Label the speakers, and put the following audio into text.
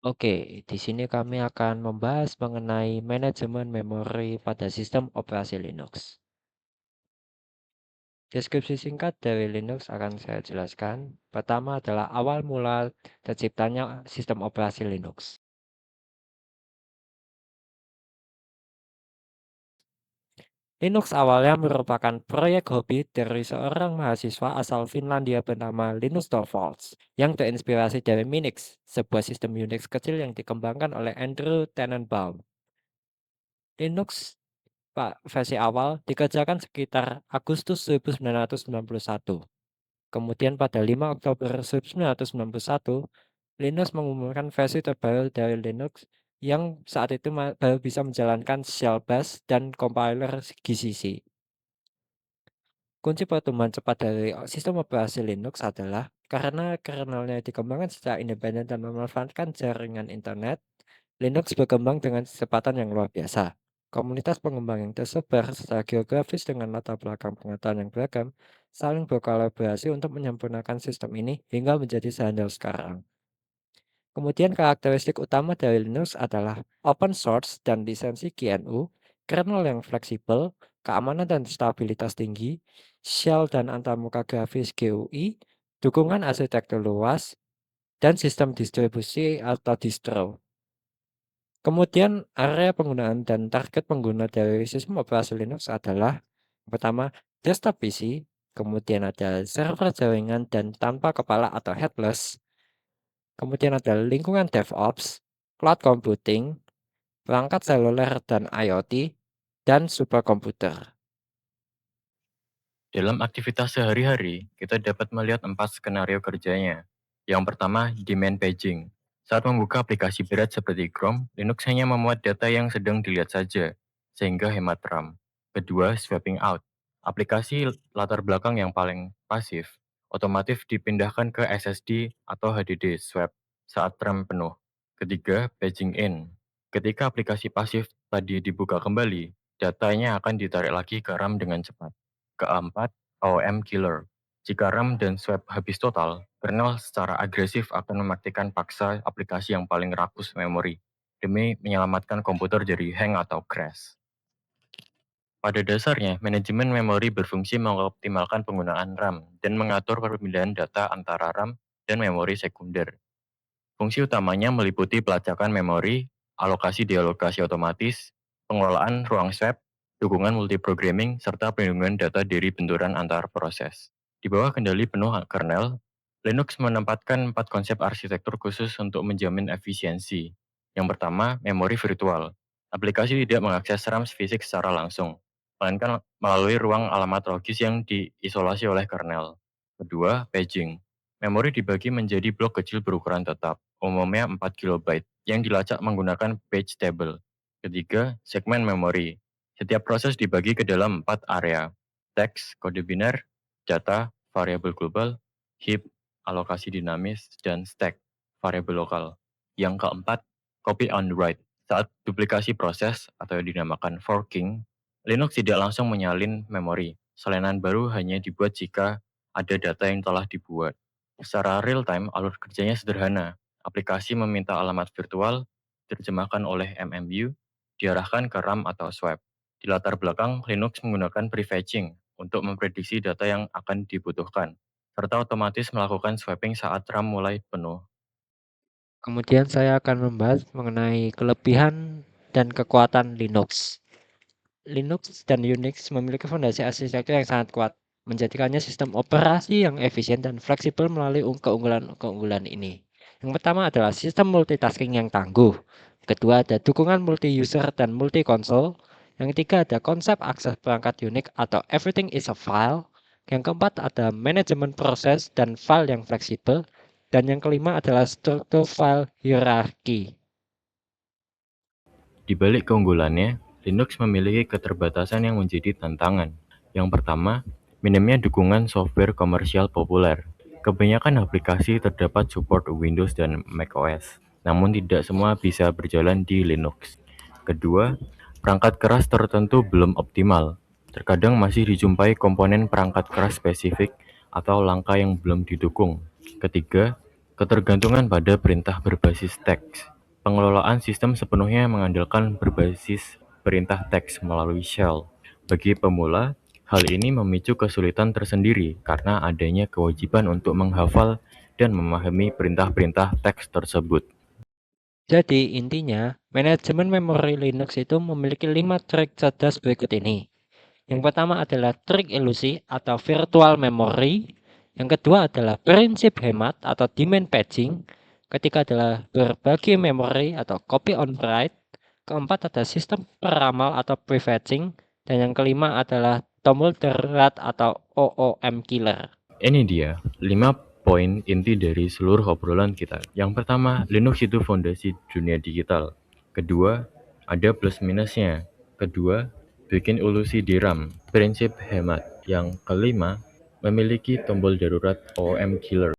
Speaker 1: Oke, di sini kami akan membahas mengenai manajemen memori pada sistem operasi Linux. Deskripsi singkat dari Linux akan saya jelaskan. Pertama adalah awal mula terciptanya sistem operasi Linux. Linux awalnya merupakan proyek hobi dari seorang mahasiswa asal Finlandia bernama Linus Torvalds yang terinspirasi dari Minix, sebuah sistem Unix kecil yang dikembangkan oleh Andrew Tannenbaum. Linux versi awal dikerjakan sekitar Agustus 1991. Kemudian pada 5 Oktober 1991, Linus mengumumkan versi terbaru dari Linux yang saat itu baru bisa menjalankan shell bash dan compiler GCC. Kunci pertumbuhan cepat dari sistem operasi Linux adalah karena kernelnya dikembangkan secara independen dan memanfaatkan jaringan internet, Linux berkembang dengan kecepatan yang luar biasa. Komunitas pengembang yang tersebar secara geografis dengan latar belakang pengetahuan yang beragam saling berkolaborasi untuk menyempurnakan sistem ini hingga menjadi seandainya sekarang. Kemudian karakteristik utama dari Linux adalah open source dan lisensi GNU, kernel yang fleksibel, keamanan dan stabilitas tinggi, shell dan antarmuka grafis GUI, dukungan arsitektur luas, dan sistem distribusi atau distro. Kemudian area penggunaan dan target pengguna dari sistem operasi Linux adalah pertama desktop PC, kemudian ada server jaringan dan tanpa kepala atau headless, kemudian ada lingkungan DevOps, cloud computing, perangkat seluler dan IoT, dan superkomputer.
Speaker 2: Dalam aktivitas sehari-hari, kita dapat melihat 4 skenario kerjanya. Yang pertama, demand paging. Saat membuka aplikasi berat seperti Chrome, Linux hanya memuat data yang sedang dilihat saja, sehingga hemat RAM. Kedua, swapping out. Aplikasi latar belakang yang paling pasif, otomatis dipindahkan ke SSD atau HDD swap saat RAM penuh. Ketiga, paging in. Ketika aplikasi pasif tadi dibuka kembali, datanya akan ditarik lagi ke RAM dengan cepat. Keempat, OOM killer. Jika RAM dan swap habis total, kernel secara agresif akan mematikan paksa aplikasi yang paling rakus memori demi menyelamatkan komputer dari hang atau crash. Pada dasarnya, manajemen memori berfungsi mengoptimalkan penggunaan RAM dan mengatur perpindahan data antara RAM dan memori sekunder. Fungsi utamanya meliputi pelacakan memori, alokasi dealokasi otomatis, pengelolaan ruang swap, dukungan multiprogramming, serta perlindungan data dari benturan antar proses. Di bawah kendali penuh kernel, Linux menempatkan 4 konsep arsitektur khusus untuk menjamin efisiensi. Yang pertama, memori virtual. Aplikasi tidak mengakses RAM fisik secara langsung, melainkan melalui ruang alamat logis yang diisolasi oleh kernel. Kedua, paging. Memori dibagi menjadi blok kecil berukuran tetap, umumnya 4 KB, yang dilacak menggunakan page table. Ketiga, segmen memori. Setiap proses dibagi ke dalam 4 area: teks, kode biner, data, variabel global, heap, alokasi dinamis, dan stack, variabel lokal. Yang keempat, copy on write. Saat duplikasi proses atau yang dinamakan forking, Linux tidak langsung menyalin memori. Salinan baru hanya dibuat jika ada data yang telah dibuat. Secara real-time, alur kerjanya sederhana. Aplikasi meminta alamat virtual, diterjemahkan oleh MMU, diarahkan ke RAM atau swap. Di latar belakang, Linux menggunakan prefetching untuk memprediksi data yang akan dibutuhkan, serta otomatis melakukan swapping saat RAM mulai penuh.
Speaker 1: Kemudian saya akan membahas mengenai kelebihan dan kekuatan Linux. Linux dan Unix memiliki fondasi arsitektur yang sangat kuat, menjadikannya sistem operasi yang efisien dan fleksibel melalui keunggulan-keunggulan ini. Yang pertama adalah sistem multitasking yang tangguh. Kedua ada dukungan multi-user dan multi-konsol. Yang ketiga ada konsep akses perangkat unik atau everything is a file. Yang keempat ada manajemen proses dan file yang fleksibel. Dan yang kelima adalah struktur file hierarki.
Speaker 2: Di balik keunggulannya, Linux memiliki keterbatasan yang menjadi tantangan. Yang pertama, minimnya dukungan software komersial populer. Kebanyakan aplikasi terdapat support Windows dan macOS, namun tidak semua bisa berjalan di Linux. Kedua, perangkat keras tertentu belum optimal. Terkadang masih dijumpai komponen perangkat keras spesifik atau langka yang belum didukung. Ketiga, ketergantungan pada perintah berbasis teks. Pengelolaan sistem sepenuhnya mengandalkan berbasis perintah teks melalui shell. Bagi pemula, hal ini memicu kesulitan tersendiri karena adanya kewajiban untuk menghafal dan memahami perintah-perintah teks tersebut.
Speaker 1: Jadi intinya, manajemen memori Linux itu memiliki 5 trik cerdas berikut ini. Yang pertama adalah trik ilusi atau virtual memory. Yang kedua adalah prinsip hemat atau demand paging. Ketiga adalah berbagi memori atau copy on write. Keempat ada sistem peramal atau prefetching. Dan yang kelima adalah tombol darurat atau OOM killer.
Speaker 2: Ini dia 5 poin inti dari seluruh obrolan kita. Yang pertama, Linux itu fondasi dunia digital. Kedua, ada plus minusnya. Kedua, bikin ilusi di RAM. Prinsip hemat. Yang kelima, memiliki tombol darurat OOM killer.